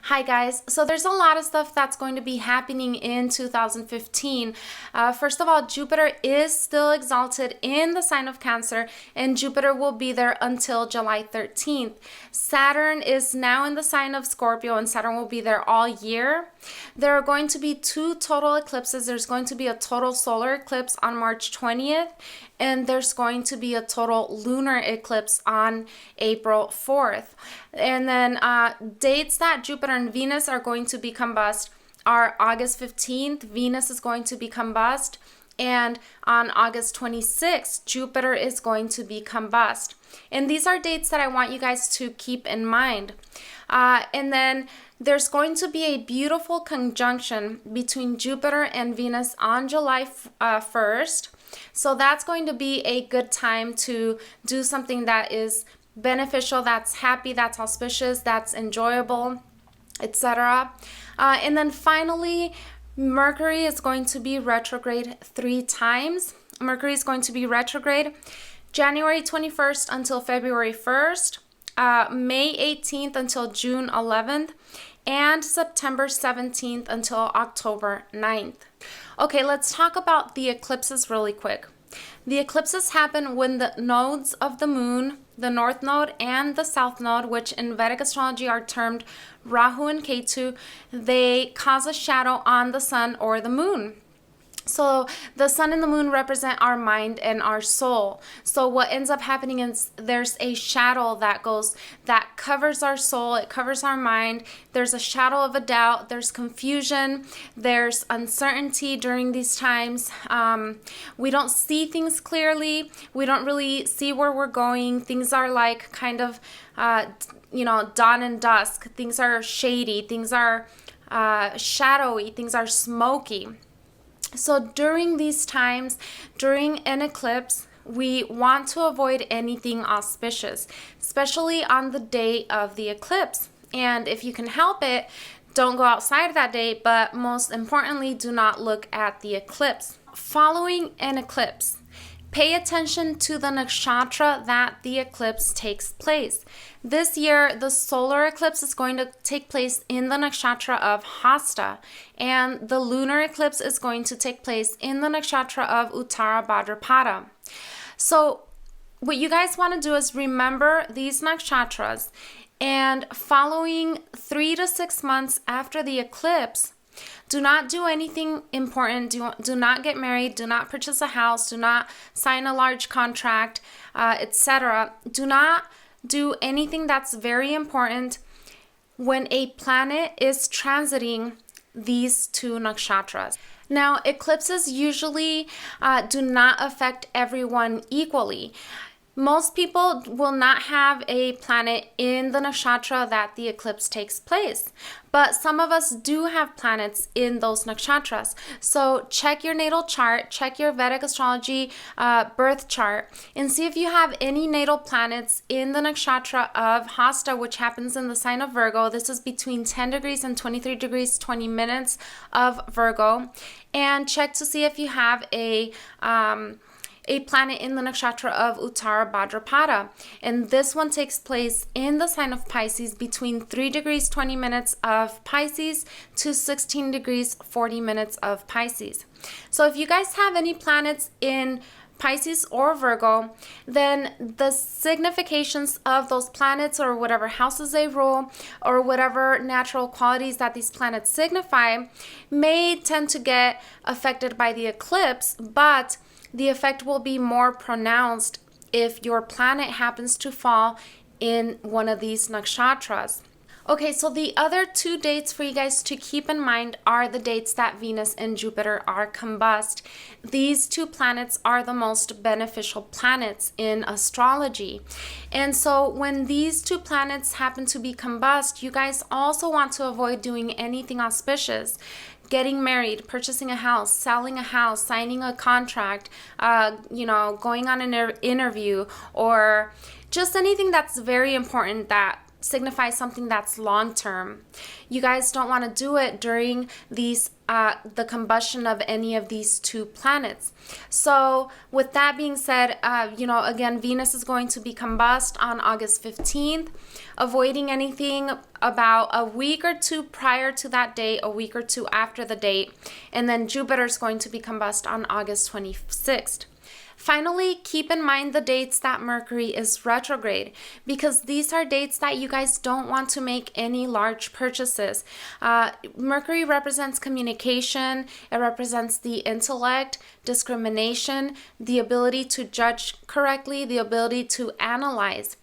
Hi guys, so there's a lot of stuff that's going to be happening in 2015. First of all, Jupiter is still exalted in the sign of Cancer, and Jupiter will be there until July 13th. Saturn is now in the sign of Scorpio, and Saturn will be there all year. There are going to be two total eclipses. There's going to be a total solar eclipse on March 20th, and there's going to be a total lunar eclipse on April 4th. And then dates that Jupiter and Venus are going to be combust are August 15th, Venus is going to be combust, and on August 26th, Jupiter is going to be combust. And these are dates that I want you guys to keep in mind. And then there's going to be a beautiful conjunction between Jupiter and Venus on July 1st. So that's going to be a good time to do something that is beneficial, that's happy, that's auspicious, that's enjoyable, etc. And then finally, Mercury is going to be retrograde 3 times. Mercury is going to be retrograde January 21st until February 1st, May 18th until June 11th, and September 17th until October 9th. Okay, let's talk about the eclipses really quick. The eclipses happen when the nodes of the moon, the north node and the south node, which in Vedic astrology are termed Rahu and Ketu, they cause a shadow on the sun or the moon. So the sun and the moon represent our mind and our soul. So what ends up happening is there's a shadow that covers our soul, it covers our mind. There's a shadow of a doubt, there's confusion, there's uncertainty during these times. We don't see things clearly. We don't really see where we're going. Things are like kind of, dawn and dusk. Things are shady. Things are shadowy. Things are smoky. So during these times, during an eclipse, we want to avoid anything auspicious, especially on the day of the eclipse. And if you can help it, don't go outside that day, but most importantly, do not look at the eclipse. Following an eclipse, pay attention to the nakshatra that the eclipse takes place. This year, the solar eclipse is going to take place in the nakshatra of Hasta, and the lunar eclipse is going to take place in the nakshatra of Uttara Bhadrapada. So what you guys want to do is remember these nakshatras, and following 3 to 6 months after the eclipse, do not do anything important. Do not get married. Do not purchase a house. Do not sign a large contract, etc. Do not do anything that's very important when a planet is transiting these two nakshatras. Now, eclipses usually do not affect everyone equally. Most people will not have a planet in the nakshatra that the eclipse takes place, but some of us do have planets in those nakshatras. So check your natal chart, check your Vedic astrology birth chart, and see if you have any natal planets in the nakshatra of Hasta, which happens in the sign of Virgo. This is between 10 degrees and 23 degrees, 20 minutes of Virgo. And check to see if you have a planet in the nakshatra of Uttara Bhadrapada. And this one takes place in the sign of Pisces between 3 degrees 20 minutes of Pisces to 16 degrees 40 minutes of Pisces. So if you guys have any planets in Pisces or Virgo, then the significations of those planets or whatever houses they rule or whatever natural qualities that these planets signify may tend to get affected by the eclipse, but the effect will be more pronounced if your planet happens to fall in one of these nakshatras. Okay, so the other 2 dates for you guys to keep in mind are the dates that Venus and Jupiter are combust. These 2 planets are the most beneficial planets in astrology. And so when these 2 planets happen to be combust, you guys also want to avoid doing anything auspicious. Getting married, purchasing a house, selling a house, signing a contract, going on an interview, or just anything that's very important that signifies something that's long term. You guys don't want to do it during these the combustion of any of these two planets. So with that being said, again, Venus is going to be combust on August 15th, avoiding anything about a week or two prior to that date, a week or two after the date, and then Jupiter is going to be combust on August 26th. Finally, keep in mind the dates that Mercury is retrograde, because these are dates that you guys don't want to make any large purchases. Mercury represents communication, it represents the intellect, discrimination, the ability to judge correctly, the ability to analyze.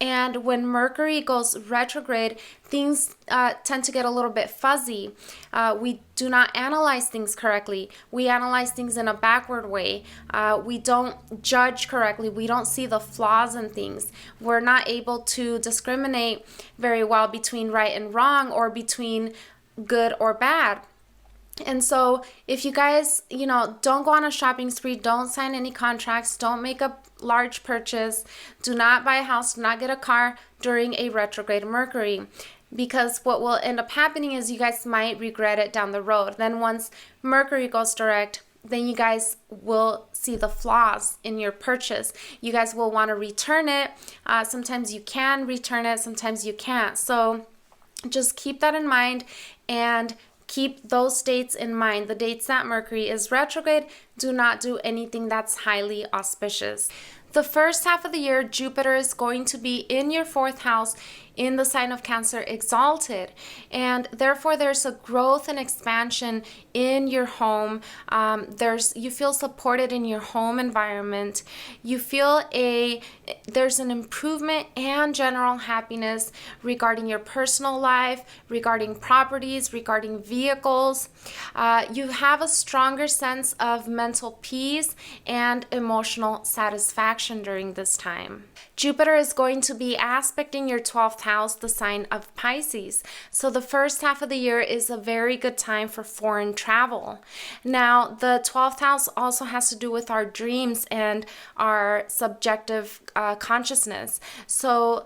And when Mercury goes retrograde, things tend to get a little bit fuzzy. We do not analyze things correctly. We analyze things in a backward way. We don't judge correctly. We don't see the flaws in things. We're not able to discriminate very well between right and wrong, or between good or bad. And so if you guys, don't go on a shopping spree, don't sign any contracts, don't make a large purchase, do not buy a house, do not get a car during a retrograde Mercury. Because what will end up happening is you guys might regret it down the road. Then once Mercury goes direct, then you guys will see the flaws in your purchase. You guys will want to return it. Sometimes you can return it, sometimes you can't. So just keep that in mind and keep those dates in mind. The dates that Mercury is retrograde, do not do anything that's highly auspicious. The first half of the year, Jupiter is going to be in your 4th house in the sign of Cancer, exalted, and therefore there's a growth and expansion in your home. You feel supported in your home environment. You feel there's an improvement and general happiness regarding your personal life, regarding properties, regarding vehicles. You have a stronger sense of mental peace and emotional satisfaction during this time. Jupiter is going to be aspecting your 12th house, the sign of Pisces. So the first half of the year is a very good time for foreign travel. Now, the 12th house also has to do with our dreams and our subjective consciousness. So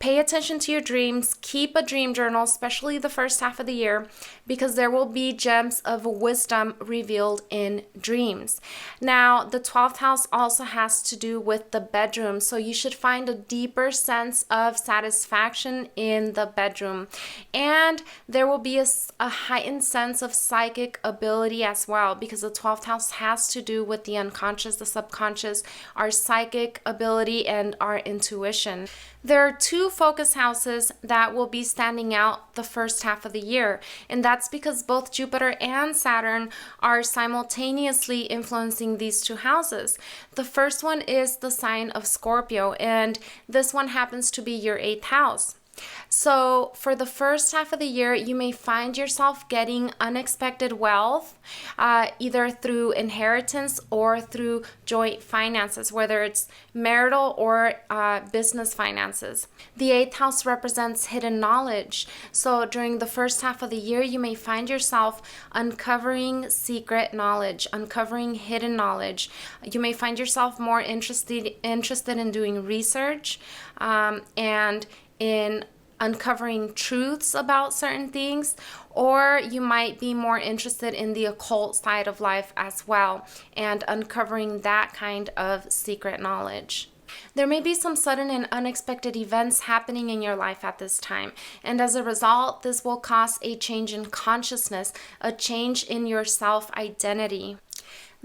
pay attention to your dreams. Keep a dream journal, especially the first half of the year, because there will be gems of wisdom revealed in dreams. Now, the 12th house also has to do with the bedroom, so you should find a deeper sense of satisfaction in the bedroom. And there will be a heightened sense of psychic ability as well, because the 12th house has to do with the unconscious, the subconscious, our psychic ability, and our intuition. There are two focus houses that will be standing out the first half of the year, and that's because both Jupiter and Saturn are simultaneously influencing these two houses. The first one is the sign of Scorpio, and this one happens to be your 8th house. So for the first half of the year, you may find yourself getting unexpected wealth, either through inheritance or through joint finances, whether it's marital or business finances. The 8th house represents hidden knowledge. So during the first half of the year, you may find yourself uncovering secret knowledge, uncovering hidden knowledge. You may find yourself more interested in doing research and in uncovering truths about certain things, or you might be more interested in the occult side of life as well and uncovering that kind of secret knowledge. There may be some sudden and unexpected events happening in your life at this time, and as a result, this will cause a change in consciousness, a change in your self-identity.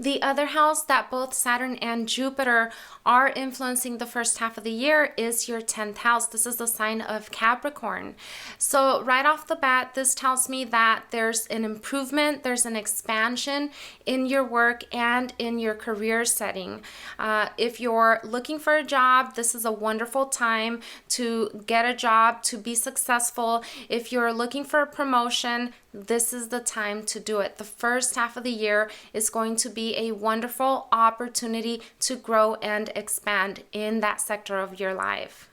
The other house that both Saturn and Jupiter are influencing the first half of the year is your 10th house. This is the sign of Capricorn. So right off the bat, this tells me that there's an improvement, there's an expansion in your work and in your career setting. If you're looking for a job, this is a wonderful time to get a job, to be successful. If you're looking for a promotion, this is the time to do it. The first half of the year is going to be a wonderful opportunity to grow and expand in that sector of your life.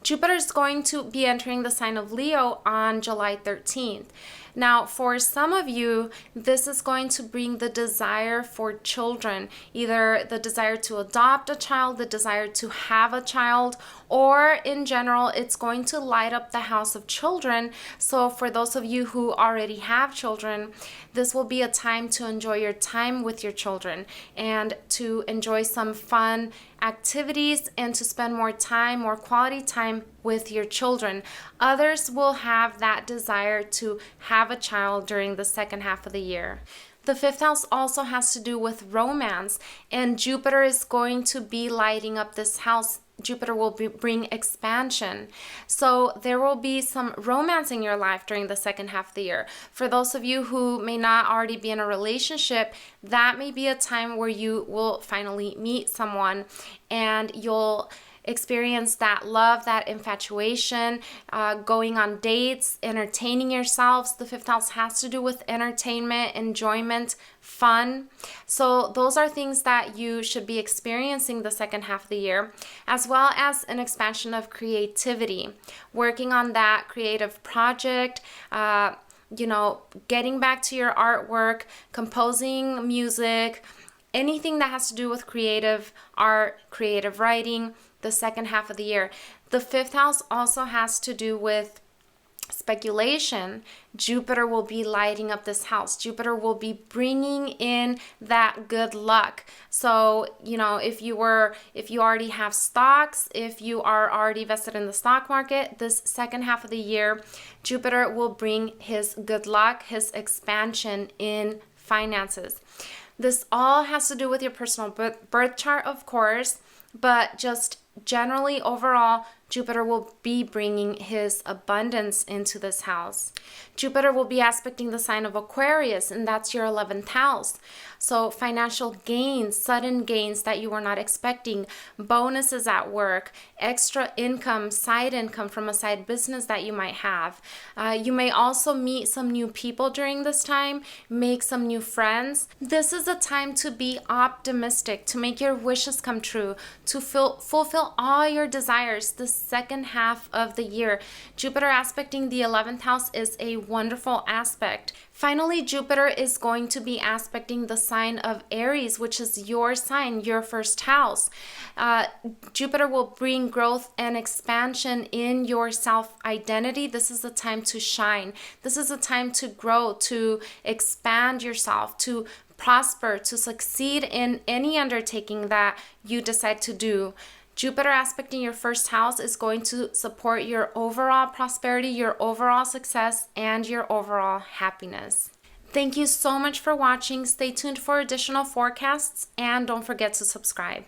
Jupiter is going to be entering the sign of Leo on July 13th. Now, for some of you, this is going to bring the desire for children, either the desire to adopt a child, the desire to have a child, or in general, it's going to light up the house of children. So for those of you who already have children, this will be a time to enjoy your time with your children and to enjoy some fun activities and to spend more time, more quality time with your children. Others will have that desire to have a child during the second half of the year. The fifth house also has to do with romance, and Jupiter is going to be lighting up this house. Jupiter will bring expansion. So there will be some romance in your life during the second half of the year. For those of you who may not already be in a relationship, that may be a time where you will finally meet someone and you'll experience that love, that infatuation, going on dates, entertaining yourselves. The fifth house has to do with entertainment, enjoyment, fun. So those are things that you should be experiencing the second half of the year, as well as an expansion of creativity, working on that creative project, getting back to your artwork, composing music, anything that has to do with creative art, creative writing, the second half of the year. The fifth house also has to do with speculation. Jupiter will be lighting up this house. Jupiter will be bringing in that good luck. So, if you already have stocks, if you are already vested in the stock market, this second half of the year, Jupiter will bring his good luck, his expansion in finances. This all has to do with your personal birth chart, of course, but just generally overall, Jupiter will be bringing his abundance into this house. Jupiter will be aspecting the sign of Aquarius, and that's your 11th house. So financial gains, sudden gains that you were not expecting, bonuses at work, extra income, side income from a side business that you might have. You may also meet some new people during this time, make some new friends. This is a time to be optimistic, to make your wishes come true, to fulfill all your desires this second half of the year. Jupiter aspecting the 11th house is a wonderful aspect. Finally, Jupiter is going to be aspecting the sign of Aries, which is your sign, your first house. Jupiter will bring growth and expansion in your self-identity. This is a time to shine. This is a time to grow, to expand yourself, to prosper, to succeed in any undertaking that you decide to do. Jupiter aspecting your first house is going to support your overall prosperity, your overall success, and your overall happiness. Thank you so much for watching. Stay tuned for additional forecasts, and don't forget to subscribe.